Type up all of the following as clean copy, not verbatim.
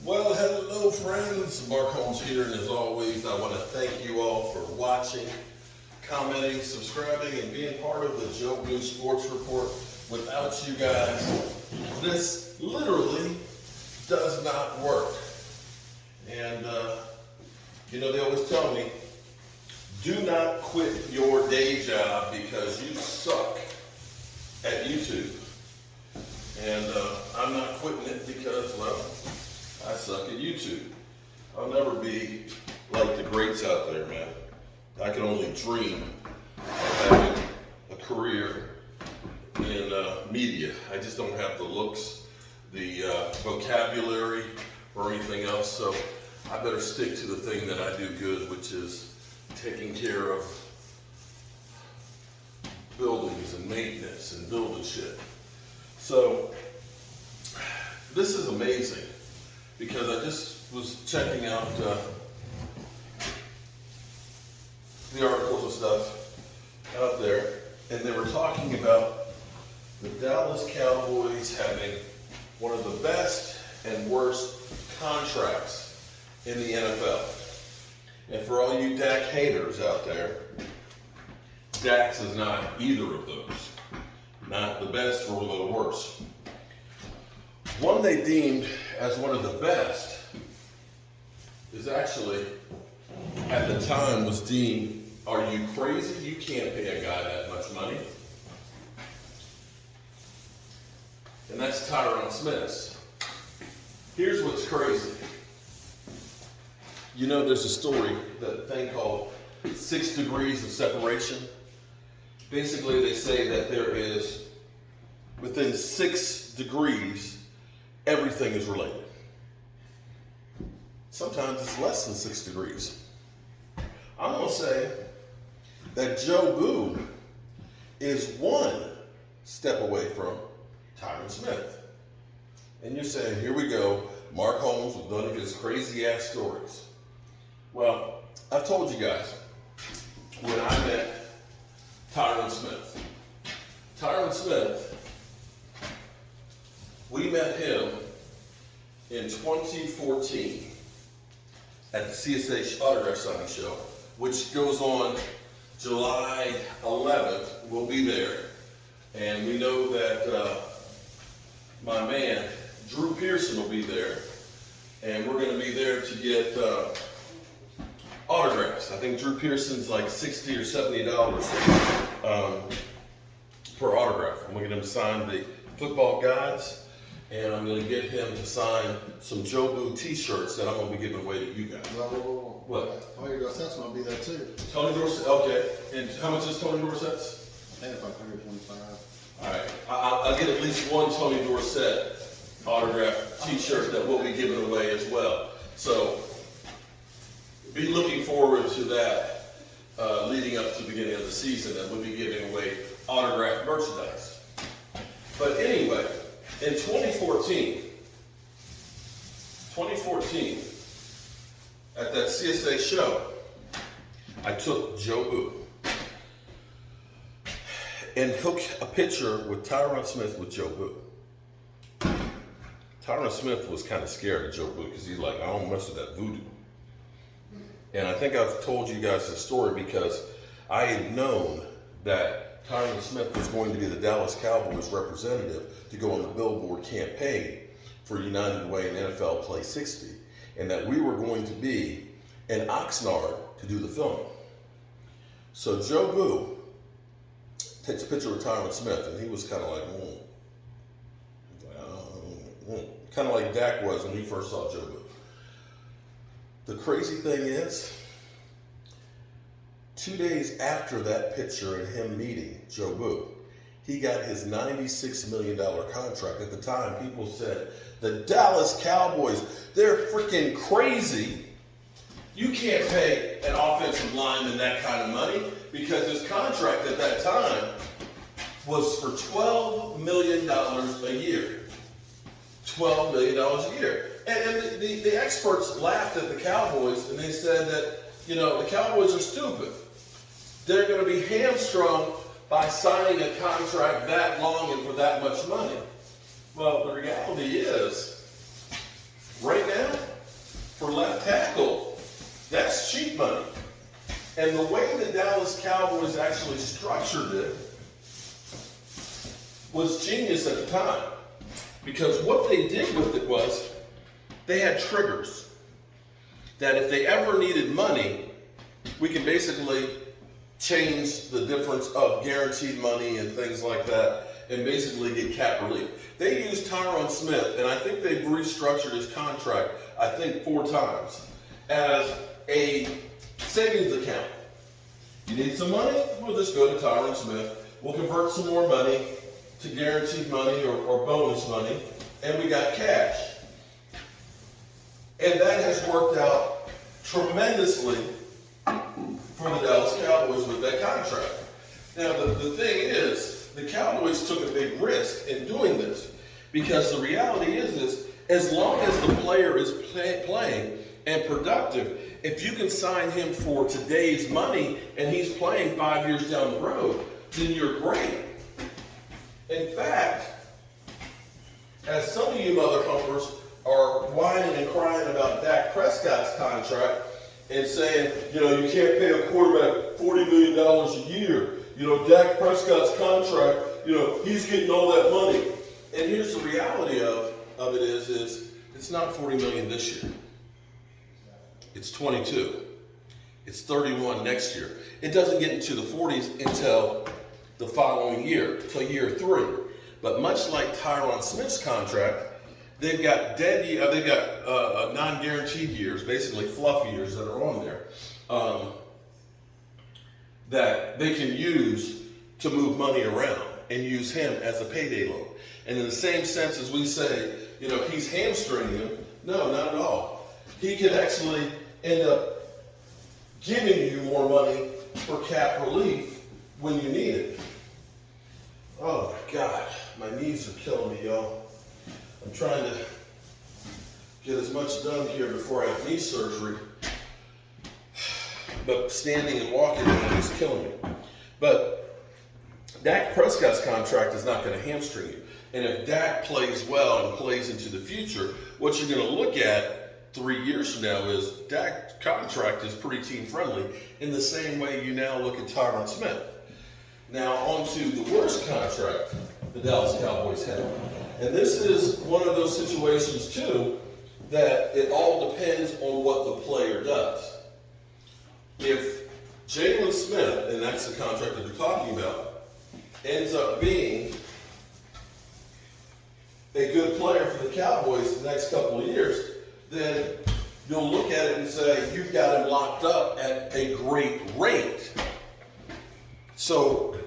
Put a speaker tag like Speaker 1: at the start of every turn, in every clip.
Speaker 1: Well, hello friends, Mark Holmes here, and as always, I want to thank you all for watching, commenting, subscribing, and being part of the Joe Blue Sports Report. Without you guys, this literally does not work. And, they always tell me, do not quit your day job because you suck at YouTube. And I'm not quitting it because, well, I suck at YouTube. I'll never be like the greats out there, man. I can only dream of having a career in media. I just don't have the looks, the vocabulary, or anything else. So I better stick to the thing that I do good, which is taking care of buildings and maintenance and building shit. So this is amazing because I just was checking out the articles and stuff out there, and they were talking about the Dallas Cowboys having one of the best and worst contracts in the NFL. And for all you Dak haters out there, Dax is not either of those. Not the best or the worst. One they deemed as one of the best is actually, at the time, was deemed, are you crazy? You can't pay a guy that much money. And that's Tyron Smith. Here's what's crazy. You know, there's a story, that thing called 6 degrees of separation. Basically, they say that there is, within 6 degrees, everything is related. Sometimes it's less than 6 degrees. I'm going to say that Joe Boo is 1 step away from Tyron Smith. And you're saying, here we go, Mark Holmes with one of his crazy ass stories. Well, I've told you guys, when I met Tyron Smith. Tyron Smith, we met him in 2014 at the CSH Autograph Signing Show, which goes on July 11th. We'll be there. And we know that my man, Drew Pearson, will be there. And we're going to be there to get autographs. I think Drew Pearson's like $60 or $70 per autograph. I'm going to get him to sign the football guides, and I'm going to get him to sign some Joe Boo t-shirts that I'm going to be giving away to you guys.
Speaker 2: Whoa.
Speaker 1: What?
Speaker 2: Tony Dorsett's going to be there too.
Speaker 1: Tony Dorsett, okay. And how much is Tony Dorsett's?
Speaker 2: I think it's like 125.
Speaker 1: All right. I'll get at least one Tony Dorsett autograph t-shirt that we'll be giving away as well. So be looking forward to that leading up to the beginning of the season, that we'll be giving away autographed merchandise. But anyway, in 2014, at that CSA show, I took Joe Boo and hooked a picture with Tyron Smith with Joe Boo. Tyron Smith was kind of scared of Joe Boo because he's like, I don't mess with that voodoo. And I think I've told you guys the story because I had known that Tyron Smith was going to be the Dallas Cowboys representative to go on the Billboard campaign for United Way and NFL Play 60, and that we were going to be in Oxnard to do the filming. So Joe Boo takes a picture with Tyron Smith, and he was kind of like, kind of like Dak was when he first saw Joe Boo. The crazy thing is, 2 days after that picture and him meeting Joe Boo, he got his $96 million contract. At the time, people said, the Dallas Cowboys, they're freaking crazy. You can't pay an offensive lineman that kind of money, because his contract at that time was for $12 million a year. $12 million a year. And the experts laughed at the Cowboys, and they said that, the Cowboys are stupid. They're going to be hamstrung by signing a contract that long and for that much money. Well, the reality is, Right now, for left tackle, that's cheap money. And the way the Dallas Cowboys actually structured it was genius at the time. Because what they did with it was they had triggers that if they ever needed money, we can basically change the difference of guaranteed money and things like that and basically get cap relief. They used Tyron Smith, and I think they've restructured his contract, I think 4 times, as a savings account. You need some money? We'll just go to Tyron Smith. We'll convert some more money to guaranteed money or bonus money, and we got cash. And that has worked out tremendously for the Dallas Cowboys with that contract. Now, the thing is, the Cowboys took a big risk in doing this because the reality is as long as the player is playing and productive, if you can sign him for today's money and he's playing 5 years down the road, then you're great. In fact, as some of you mother humpers are whining and crying about Dak Prescott's contract and saying, you can't pay a quarterback $40 million a year. Dak Prescott's contract, he's getting all that money. And here's the reality of it is it's not $40 million this year. It's 22. It's 31 next year. It doesn't get into the 40s until the following year, till year 3. But much like Tyron Smith's contract, they've got non-guaranteed years, basically fluff years that are on there, that they can use to move money around and use him as a payday loan. And in the same sense as we say, he's hamstringing him, no, not at all. He can actually end up giving you more money for cap relief when you need it. Oh my God, my knees are killing me, y'all. I'm trying to get as much done here before I have knee surgery. But standing and walking is killing me. But Dak Prescott's contract is not going to hamstring you. And if Dak plays well and plays into the future, what you're going to look at 3 years from now is Dak's contract is pretty team friendly in the same way you now look at Tyron Smith. Now on to the worst contract the Dallas Cowboys have. And this is one of those situations too that it all depends on what the player does. If Jalen Smith, and that's the contract that we're talking about, ends up being a good player for the Cowboys the next couple of years, then you'll look at it and say, you've got him locked up at a great rate. So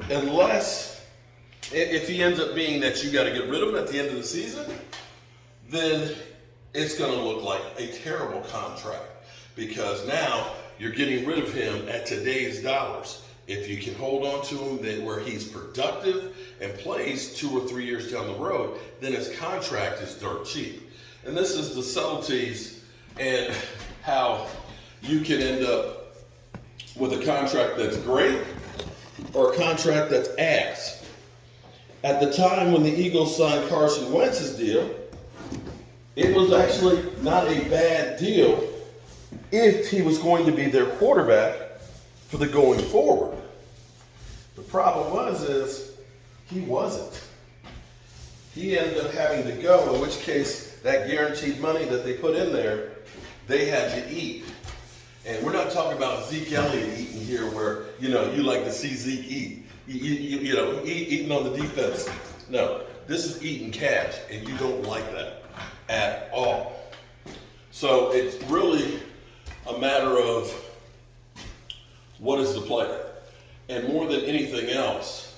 Speaker 1: if he ends up being that you got to get rid of him at the end of the season, then it's going to look like a terrible contract because now you're getting rid of him at today's dollars. If you can hold on to him then where he's productive and plays 2 or 3 years down the road, then his contract is dirt cheap. And this is the subtleties and how you can end up with a contract that's great or a contract that's ass. At the time when the Eagles signed Carson Wentz's deal, it was actually not a bad deal if he was going to be their quarterback for the going forward. The problem is he wasn't. He ended up having to go, in which case that guaranteed money that they put in there, they had to eat. And we're not talking about Zeke Elliott eating here where, you like to see Zeke eat. Eating on the defense. No, this is eating cash, and you don't like that at all. So it's really a matter of what is the player. And more than anything else,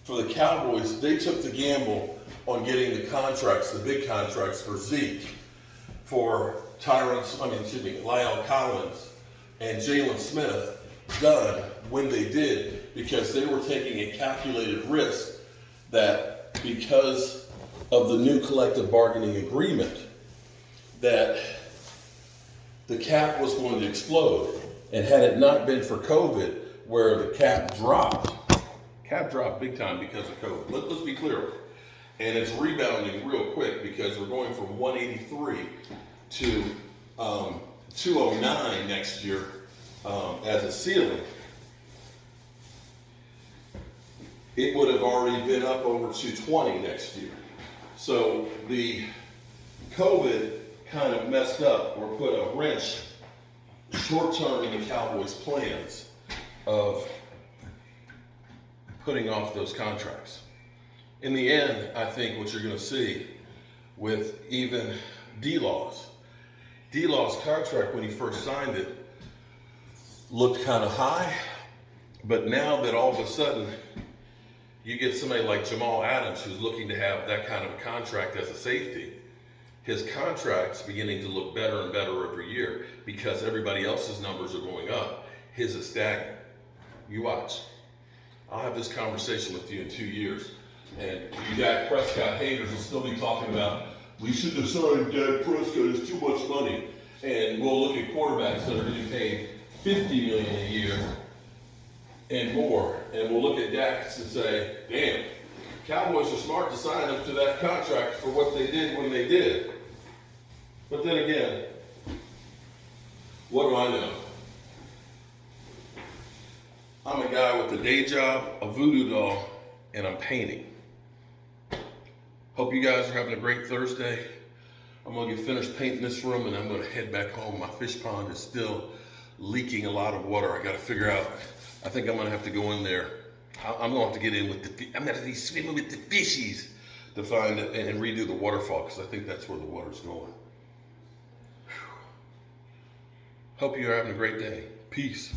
Speaker 1: for the Cowboys, they took the gamble on getting the contracts, the big contracts for Zeke, for Lyle Collins, and Jalen Smith done when they did, because they were taking a calculated risk that because of the new collective bargaining agreement, that the cap was going to explode. And had it not been for COVID, where the cap dropped big time because of COVID. Let's be clear. And it's rebounding real quick because we're going from 183 to 209 next year as a ceiling, it would have already been up over 220 next year. So the COVID kind of messed up or put a wrench short-term in the Cowboys' plans of putting off those contracts. In the end, I think what you're going to see with even D-Law's contract when he first signed it looked kind of high, but now that all of a sudden you get somebody like Jamal Adams who's looking to have that kind of a contract as a safety, his contract's beginning to look better and better every year because everybody else's numbers are going up. His is stagnant. You watch. I'll have this conversation with you in 2 years, and you Dak Prescott haters will still be talking about, we shouldn't have signed Dak Prescott, it's too much money. And we'll look at quarterbacks that are getting paid $50 million a year and more, and we'll look at Dak and say, damn, Cowboys are smart to sign him to that contract for what they did when they did. But then again, what do I know? I'm a guy with a day job, a voodoo doll, and I'm painting. Hope you guys are having a great Thursday. I'm gonna get finished painting this room and I'm gonna head back home. My fish pond is still leaking a lot of water. I gotta figure out, I think I'm gonna have to go in there. I'm gonna have to get in with I'm gonna be swimming with the fishies to find it and redo the waterfall because I think that's where the water's going. Whew. Hope you're having a great day. Peace.